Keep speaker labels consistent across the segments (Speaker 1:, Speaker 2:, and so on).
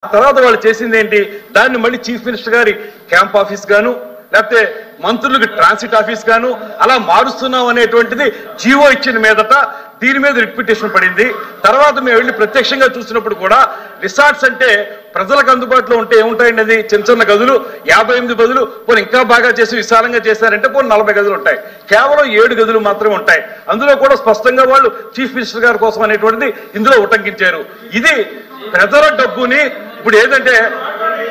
Speaker 1: తర్వాత వాళ్ళు చేసింది ఏంటి? దాన్ని మళ్ళీ చీఫ్ మినిస్టర్ గారి క్యాంప్ ఆఫీస్ గాను లేకపోతే మంత్రులకు ట్రాన్సిట్ ఆఫీస్ గాను అలా మారుస్తున్నాం అనేటువంటిది జీవో ఇచ్చిన మీదట దీని మీద రిపిటేషన్ పడింది. తర్వాత మేము వెళ్ళి ప్రత్యక్షంగా చూసినప్పుడు కూడా రిసార్ట్స్ అంటే ప్రజలకు అందుబాటులో ఉంటే ఏముంటాయండి? అది చిన్న చిన్న గదులు 58 గదులు పోనీ ఇంకా బాగా చేసి విశాలంగా చేశారంటే పోనీ 40 గదులు ఉంటాయి. కేవలం 7 గదులు మాత్రమే ఉంటాయి. అందులో కూడా స్పష్టంగా వాళ్ళు చీఫ్ మినిస్టర్ గారి కోసం అనేటువంటిది ఇందులో ఉటంకించారు. ఇది ప్రజల డబ్బుని ఇప్పుడు ఏదంటే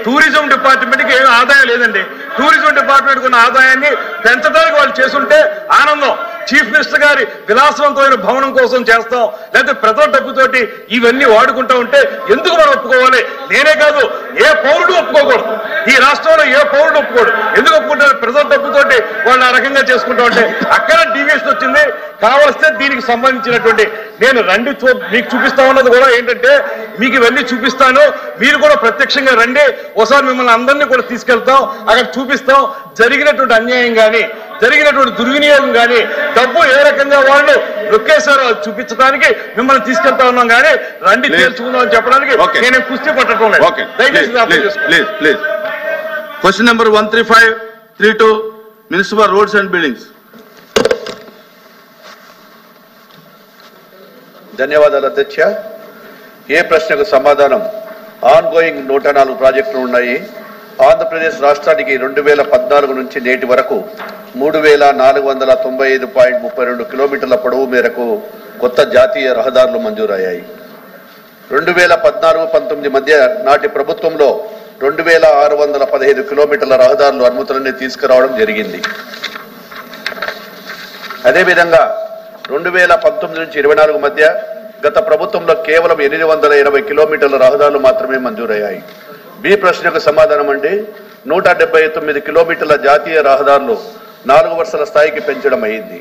Speaker 1: టూరిజం డిపార్ట్మెంట్కి ఏమీ ఆదాయం లేదండి. టూరిజం డిపార్ట్మెంట్కి ఉన్న ఆదాయాన్ని పెంచడానికి వాళ్ళు చేస్తుంటే ఆనందం. చీఫ్ మినిస్టర్ గారి విలాసవంతమైన భవనం కోసం చేస్తాం లేకపోతే ప్రజల డబ్బుతోటి ఇవన్నీ వాడుకుంటా ఉంటే ఎందుకు మనం ఒప్పుకోవాలి? నేనే కాదు, ఏ పౌరుడు ఒప్పుకోకూడదు. ఈ రాష్ట్రంలో ఏ పౌరుడు ఒప్పుకోడు. ఎందుకు ఒప్పుకుంటారు? ప్రజల డబ్బుతోటి వాళ్ళు ఆ రకంగా చేసుకుంటా ఉంటే అక్కడ డీవియేషన్ వచ్చింది. కావలిస్తే దీనికి సంబంధించినటువంటి నేను రండి మీకు చూపిస్తా ఉన్నది కూడా ఏంటంటే మీకు ఇవన్నీ చూపిస్తాను, మీరు కూడా ప్రత్యక్షంగా రండి, ఒకసారి మిమ్మల్ని అందరినీ కూడా తీసుకెళ్తాం, అక్కడ చూపిస్తాం. జరిగినటువంటి అన్యాయం కానీ జరిగినటువంటి దుర్వినియోగం కానీ డబ్బు ఏ రకంగా వాళ్ళు నొక్కేశారో అది చూపించడానికి మిమ్మల్ని తీసుకెళ్తా ఉన్నాం. కానీ రండి తేల్చుకుందాం అని చెప్పడానికి నేను కుస్తీ పట్టడం లేదు.
Speaker 2: దయచేసి question number 13532 municipal roads and buildings.
Speaker 3: ధన్యవాదాలు అధ్యక్ష. ఏ ప్రశ్నకు సమాధానం? ఆన్ గోయింగ్ 104 ప్రాజెక్టులు ఉన్నాయి. ఆంధ్రప్రదేశ్ రాష్ట్రానికి 2014 నుంచి నేటి వరకు 3495.32 కిలోమీటర్ల పొడవు మేరకు కొత్త జాతీయ రహదారులు మంజూరయ్యాయి. 2014-19 మధ్య నాటి ప్రభుత్వంలో 2615 కిలోమీటర్ల రహదారులు అనుమతులన్నీ తీసుకురావడం జరిగింది. అదేవిధంగా 2019 నుంచి 24 మధ్య గత ప్రభుత్వంలో కేవలం 820 కిలోమీటర్ల రహదారులు మాత్రమే మంజూరయ్యాయి. బి ప్రశ్నకు సమాధానం అండి 179 కిలోమీటర్ల జాతీయ రహదారులు 4 వరుసల స్థాయికి పెంచడం అయింది.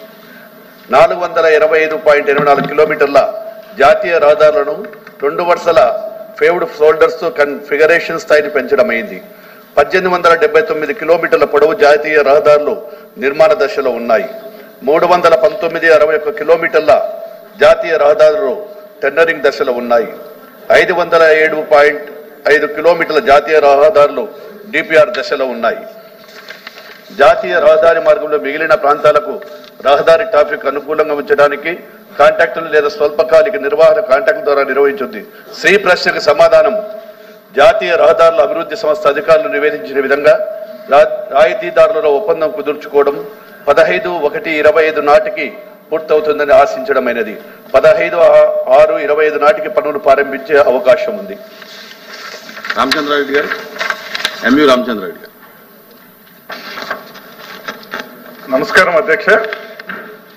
Speaker 3: 425.84 కిలోమీటర్ల జాతీయ రహదారులను 2 వరుసల ఫేవ్డ్ షోల్డర్స్ కన్ఫిగరేషన్ స్థాయిని పెంచడం అయింది. 1879 కిలోమీటర్ల పొడవు జాతీయ రహదారులు నిర్మాణ దశలో ఉన్నాయి. 319.61 కిలోమీటర్ల జాతీయ రహదారులు టెండరింగ్ దశలో ఉన్నాయి. 507.5 కిలోమీటర్ల జాతీయ రహదారులు డిపిఆర్ దశలో ఉన్నాయి. జాతీయ రహదారి మార్గంలో మిగిలిన ప్రాంతాలకు రహదారి ట్రాఫిక్ అనుకూలంగా ఉంచడానికి కాంట్రాక్టులు లేదా స్వల్పకాలిక నిర్వహణ కాంట్రాక్టుల ద్వారా నిర్వహించింది. శ్రీ ప్రశ్నకు సమాధానం జాతీయ రహదారుల అభివృద్ధి సంస్థ అధికారులు నివేదించిన విధంగా రాయితీదారులలో ఒప్పందం కుదుర్చుకోవడం 15/1/25 నాటికి పూర్తవుతుందని ఆశించడమైనది. 15/6/25 నాటికి పనులు ప్రారంభించే అవకాశం ఉంది.
Speaker 2: రామచంద్రారెడ్డి గారు, ఎంయు రామచంద్రారెడ్డి గారు.
Speaker 4: నమస్కారం అధ్యక్ష.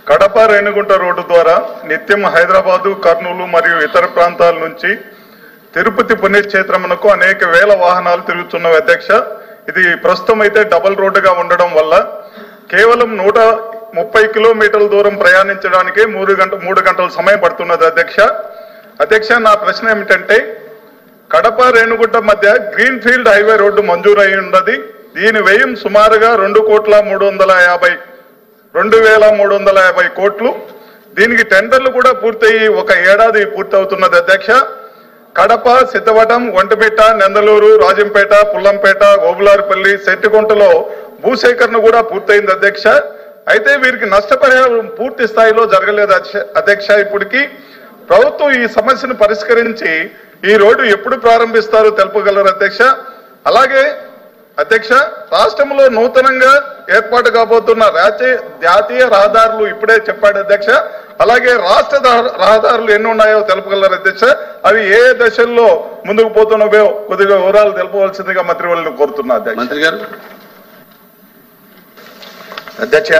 Speaker 4: కడప రేణిగుంట రోడ్డు ద్వారా నిత్యం హైదరాబాదు, కర్నూలు మరియు ఇతర ప్రాంతాల నుంచి తిరుపతి పుణ్యక్షేత్రమునకు అనేక వేల వాహనాలు తిరుగుతున్నవి అధ్యక్ష. ఇది ప్రస్తుతం అయితే డబుల్ రోడ్డుగా ఉండడం వల్ల కేవలం 130 కిలోమీటర్ల దూరం ప్రయాణించడానికి 3 గంటల సమయం పడుతున్నది అధ్యక్ష. నా ప్రశ్న ఏమిటంటే కడప రేణిగుంట మధ్య గ్రీన్ ఫీల్డ్ హైవే రోడ్డు మంజూరు అయి ఉన్నది. దీని వ్యయం సుమారుగా 2,350 కోట్లు. దీనికి టెండర్లు కూడా పూర్తయి 1 ఏడాది పూర్తవుతున్నది అధ్యక్ష. కడప, సిద్ధవటం, ఒంటిమిట్ట, నెందలూరు, రాజంపేట, పుల్లంపేట, ఓబులారిపల్లి, సెట్టిగుంటలో భూసేకరణ కూడా పూర్తయింది అధ్యక్ష. అయితే వీరికి నష్టపరిహారం పూర్తి స్థాయిలో జరగలేదు అధ్యక్ష. ఇప్పటికీ ప్రభుత్వం ఈ సమస్యను పరిష్కరించి ఈ రోడ్డు ఎప్పుడు ప్రారంభిస్తారో తెలుపగలరు అధ్యక్ష. అలాగే అధ్యక్ష, రాష్ట్రంలో నూతనంగా ఏర్పాటు కాబోతున్న జాతీయ రహదారులు ఇప్పుడే చెప్పాడు అధ్యక్ష. అలాగే రాష్ట్ర రహదారులు ఎన్ని ఉన్నాయో తెలుపగలరు అధ్యక్ష. అవి ఏ దశల్లో ముందుకు పోతున్నాయో కొద్దిగా వివరాలు తెలుపవలసిందిగా మంత్రి వాళ్ళని కోరుతున్నా అధ్యక్ష.
Speaker 2: మంత్రి గారు.
Speaker 3: అధ్యక్ష,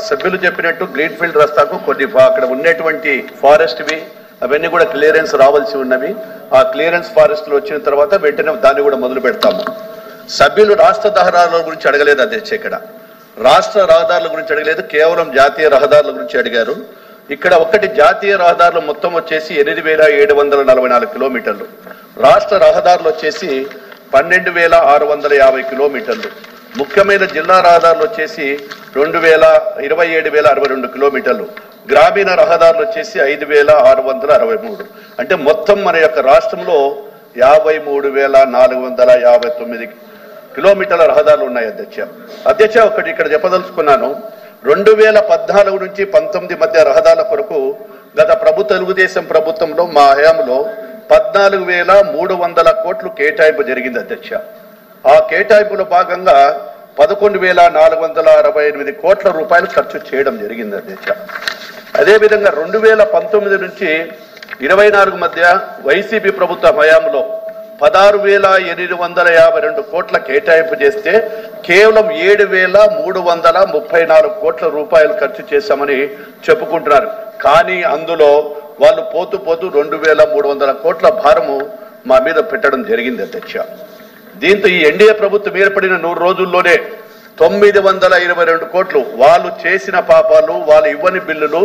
Speaker 3: సభ్యులు చెప్పినట్టు గ్రీన్ ఫీల్డ్ రస్తాకు కొన్ని అక్కడ ఉన్నటువంటి ఫారెస్ట్వి అవన్నీ కూడా క్లియరెన్స్ రావాల్సి ఉన్నవి. ఆ క్లియరెన్స్ ఫారెస్ట్లు వచ్చిన తర్వాత వెంటనే దాన్ని కూడా మొదలు పెడతాము. సభ్యులు రాష్ట్ర రహదారుల గురించి అడగలేదు అధ్యక్ష. ఇక్కడ రాష్ట్ర రహదారుల గురించి అడగలేదు, కేవలం జాతీయ రహదారుల గురించి అడిగారు. ఇక్కడ ఒకటి జాతీయ రహదారులు మొత్తం వచ్చేసి 8,744 కిలోమీటర్లు, రాష్ట్ర రహదారులు వచ్చేసి 12,650 కిలోమీటర్లు, ముఖ్యమైన జిల్లా రహదారులు వచ్చేసి 27,062 కిలోమీటర్లు, గ్రామీణ రహదారులు వచ్చేసి 5,663. అంటే మొత్తం మన యొక్క రాష్ట్రంలో 53,459 కిలోమీటర్ల రహదారులు ఉన్నాయి అధ్యక్ష. అధ్యక్ష ఒకటి ఇక్కడ చెప్పదలుచుకున్నాను. 2014 నుంచి 19 మధ్య రహదారుల కొరకు గత తెలుగుదేశం ప్రభుత్వంలో మా హయాంలో 14,300 కోట్లు కేటాయింపు జరిగింది అధ్యక్ష. ఆ కేటాయింపులో భాగంగా 11,468 కోట్ల రూపాయలు ఖర్చు చేయడం జరిగింది అధ్యక్ష. అదేవిధంగా 2019 నుంచి 24 మధ్య వైసీపీ ప్రభుత్వ హయాంలో 16,852 కోట్ల కేటాయింపు చేస్తే కేవలం 7,334 కోట్ల రూపాయలు ఖర్చు చేశామని చెప్పుకుంటున్నారు. కానీ అందులో వాళ్ళు పోతూ 2,300 కోట్ల భారము మా మీద పెట్టడం జరిగింది అధ్యక్ష. దీంతో ఈ ఎన్డీఏ ప్రభుత్వం ఏర్పడిన 100 రోజుల్లోనే 922 కోట్లు వాళ్ళు చేసిన పాపాలు, వాళ్ళు ఇవ్వని బిల్లులు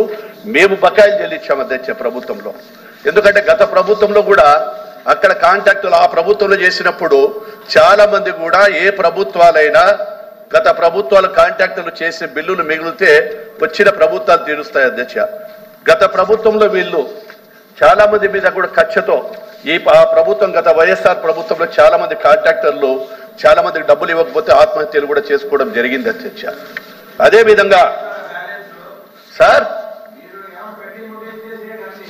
Speaker 3: మేము బకాయిలు చెల్లించాం అధ్యక్ష ప్రభుత్వంలో. ఎందుకంటే గత ప్రభుత్వంలో కూడా అక్కడ కాంట్రాక్టులు ఆ ప్రభుత్వంలో చేసినప్పుడు చాలా మంది కూడా ఏ ప్రభుత్వాలైనా గత ప్రభుత్వాల కాంట్రాక్టులు చేసే బిల్లులు మిగిలితే వచ్చిన ప్రభుత్వాలు తీరుస్తాయి అధ్యక్ష. గత ప్రభుత్వంలో వీళ్ళు చాలా మంది మీద కూడా కక్షతో ప్రభుత్వం గత వైఎస్ఆర్ ప్రభుత్వంలో చాలా మంది కాంట్రాక్టర్లు చాలా మందికి డబ్బులు ఇవ్వకపోతే ఆత్మహత్యలు కూడా చేసుకోవడం జరిగింది అధ్యక్ష. అదేవిధంగా సార్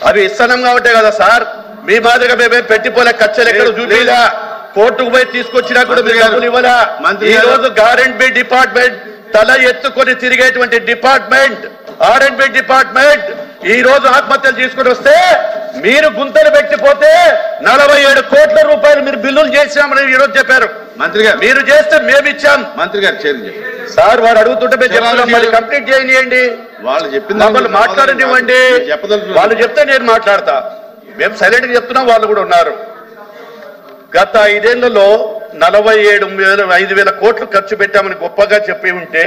Speaker 3: అవి ఇస్తున్నాం కాబట్టే కదా సార్, మీ మాదిరిగా మేమే పెట్టిపోలే, ఖర్చులు ఎక్కడ చూపిలా, కోర్టుకు పోయి తీసుకొచ్చినా కూడా మీరు డబ్బులు ఇవ్వలా. ఈ రోజు R&B డిపార్ట్మెంట్ తల ఎత్తుకొని తిరిగేటువంటి డిపార్ట్మెంట్ R&B డిపార్ట్మెంట్ ఈ రోజు ఆత్మహత్యలు తీసుకుని వస్తే మీరు గుంతలు పెట్టిపోతే 47 కోట్ల రూపాయలు మీరు బిల్లులు చేసామని ఈ రోజు చెప్పారు
Speaker 2: మంత్రి గారు.
Speaker 3: మీరు చేస్తే మేము ఇచ్చాం
Speaker 2: మంత్రి గారు
Speaker 3: సార్. వారు అడుగుతుంటే మేము చెప్తున్నాం, మళ్ళీ కంప్లీట్ చేయనియండి,
Speaker 2: వాళ్ళు చెప్పింది
Speaker 3: మమ్మల్ని మాట్లాడనివ్వండి. వాళ్ళు చెప్తే నేను మాట్లాడతా. మేము సైలెంట్ గా చెప్తున్నాం, వాళ్ళు కూడా ఉన్నారు. గత 5 ఏళ్లలో 47,5,000 కోట్లు ఖర్చు పెట్టామని గొప్పగా చెప్పి ఉంటే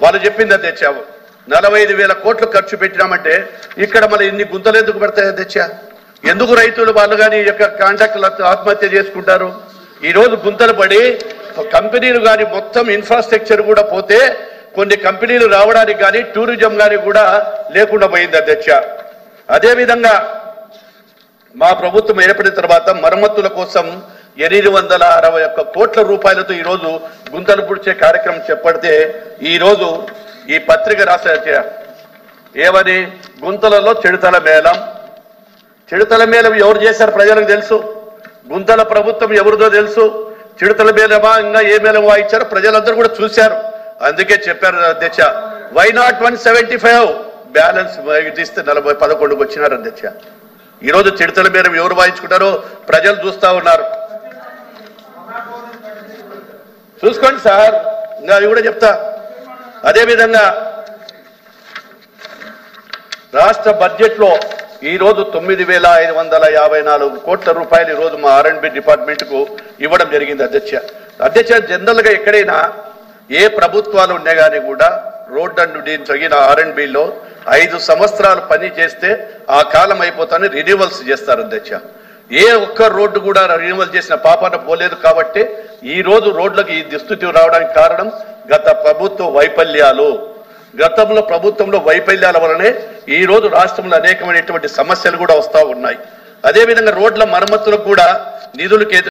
Speaker 3: వాళ్ళు చెప్పింది అధ్యక్ష 45,000 కోట్లు ఖర్చు పెట్టినామంటే ఇక్కడ మళ్ళీ ఇన్ని గుంతలు ఎందుకు పడతాయి అధ్యక్ష? ఎందుకు రైతులు వాళ్ళు కానీ ఈ యొక్క కాంట్రాక్టులు ఆత్మహత్య చేసుకుంటారు? ఈ రోజు గుంతలు పడి కంపెనీలు కానీ మొత్తం ఇన్ఫ్రాస్ట్రక్చర్ కూడా పోతే కొన్ని కంపెనీలు రావడానికి కానీ టూరిజం కానీ కూడా లేకుండా పోయింది అధ్యక్ష. అదేవిధంగా మా ప్రభుత్వం ఏర్పడిన తర్వాత మరమ్మతుల కోసం 861 కోట్ల రూపాయలతో ఈరోజు గుంతలు పుడిచే కార్యక్రమం చేపడితే ఈరోజు ఈ పత్రిక రాసే ఏమని గుంతలలో చిడతల మేళం. చిడతల మేళం ఎవరు చేశారు ప్రజలకు తెలుసు, గుంతల ప్రభుత్వం ఎవరిదో తెలుసు. చిడతల మేళమా ఇంకా ఏ మేళం వాయించారో ప్రజలందరూ కూడా చూశారు. అందుకే చెప్పారు అధ్యక్ష, వై నాట్ 175 బ్యాలెన్స్ తీస్తే 11కు వచ్చినారు అధ్యక్ష. ఈరోజు చిడతల మేళం ఎవరు వాయించుకుంటారో ప్రజలు చూస్తా ఉన్నారు. చూసుకోండి సార్, ఇంకా అవి కూడా చెప్తా. అదేవిధంగా రాష్ట్ర బడ్జెట్ లో ఈరోజు 9,554 కోట్ల రూపాయలు ఈరోజు మా R&B డిపార్ట్మెంట్ కు ఇవ్వడం జరిగింది అధ్యక్ష. జనరల్ గా ఎక్కడైనా ఏ ప్రభుత్వాలు ఉన్నా కానీ కూడా రోడ్ అండ్ తగిన R&Bలో 5 సంవత్సరాలు పని చేస్తే ఆ కాలం అయిపోతానే రిన్యూవల్స్ చేస్తారు అధ్యక్ష. ఏ ఒక్క రోడ్డు కూడా రిన్యూవల్ చేసిన పాపాన పోలేదు. కాబట్టి ఈ రోజు రోడ్లకు ఈ దుస్థితి రావడానికి కారణం గత ప్రభుత్వ వైఫల్యాలు. గతంలో ప్రభుత్వంలో వైఫల్యాల వలనే ఈ రోజు రాష్ట్రంలో అనేకమైనటువంటి సమస్యలు కూడా వస్తూ ఉన్నాయి. అదేవిధంగా రోడ్ల మరమ్మతులకు కూడా నిధులు